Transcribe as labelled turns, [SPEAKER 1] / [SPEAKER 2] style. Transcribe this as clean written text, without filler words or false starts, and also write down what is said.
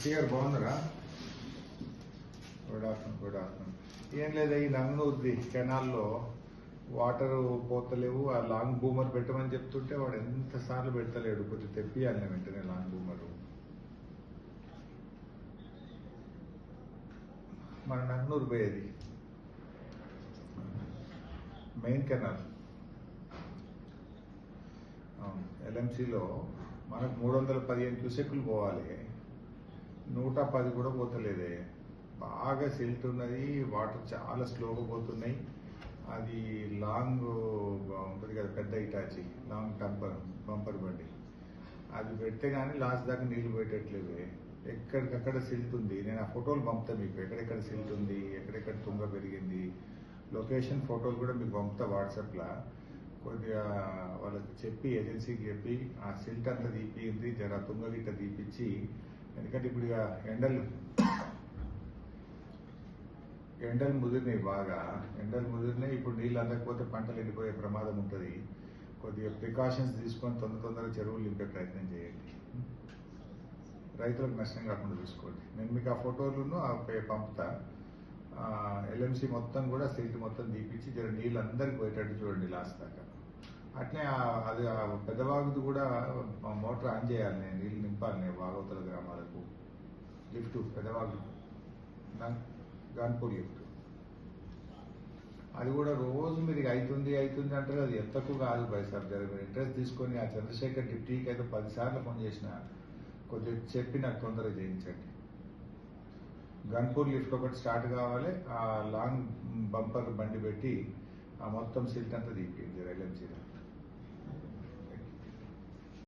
[SPEAKER 1] SC గారు బాగున్నారా? Good afternoon, good afternoon. ఏం లేదా, ఈ నంగనూరుది కెనాల్లో వాటర్ పోతలేవు. ఆ లాంగ్ బూమర్ పెట్టమని చెప్తుంటే వాడు ఎంత సార్లు పెడతలేడు. కొద్దిగా తెప్పియాలి వెంటనే లాంగ్ బూమరు. మన నంగనూరు పోయేది మెయిన్ కెనాల్. ఎల్ఎంసీలో మనకు 315 క్యూసెక్లు పోవాలి, 110 కూడా పోతలేదే. బాగా సిల్ట్ ఉన్నది, వాటర్ చాలా స్లోగా పోతున్నాయి. అది లాంగ్ ఉంటుంది కదా, పెద్ద ఇటాచి లాంగ్ బంపర్ బండి, అది పెడితే కానీ లాస్ట్ దాకా నీళ్లు పెట్టట్లేవే. ఎక్కడికక్కడ సిల్ట్ ఉంది. నేను ఆ ఫోటోలు పంపుతా మీకు, ఎక్కడెక్కడ సిల్ట్ ఉంది, ఎక్కడెక్కడ తుంగ పెరిగింది, లొకేషన్ ఫోటోలు కూడా మీకు పంపుతా వాట్సాప్లో. కొద్దిగా వాళ్ళకి చెప్పి, ఏజెన్సీకి చెప్పి ఆ సిల్ట్ అంతా తీపియింది, జర తుంగ గిట్ట తీపిచ్చి. ఎందుకంటే ఇప్పుడు ఇక ఎండలు ముదిరినాయి, బాగా ఎండలు ముదిరినాయి. ఇప్పుడు నీళ్ళు అందకపోతే పంటలు ఎండిపోయే ప్రమాదం ఉంటుంది. కొద్దిగా ప్రికాషన్స్ తీసుకొని తొందరగా చెరువులు నింపే ప్రయత్నం చేయండి. రైతులకు నష్టం కాకుండా చూసుకోండి. నేను మీకు ఆ ఫోటోలను పంపుతా. ఎల్ఎంసీ మొత్తం కూడా సిల్ట్ మొత్తం తీపిచ్చి జర నీళ్ళు అందరికి పోయేటట్టు చూడండి లాస్ట్ దాకా. అట్నే అది పెద్దవాగుది కూడా మోటార్ ఆన్ చేయాలి, నేను నీళ్ళు నింపాలి. నేను వాగవతల గ్రామాలకు లిఫ్ట్, పెద్దవాగు గాన్పూర్ లిఫ్ట్, అది కూడా రోజు మీరు అవుతుంది అంటారు. అది ఎంతకు కాదు సార్, జర మీరు ఇంట్రెస్ట్ తీసుకొని ఆ చంద్రశేఖర్ డిప్టీకి అయితే 10 సార్లు ఫోన్ చేసిన, కొద్దిగా చెప్పి నాకు తొందరగా చేయించండి. గన్పూర్ లిఫ్ట్ ఒకటి స్టార్ట్ కావాలి. ఆ లాంగ్ బంపర్ బండి పెట్టి ఆ మొత్తం సిల్ట్ అంతా తీపింది ఎల్ఎంసీలో.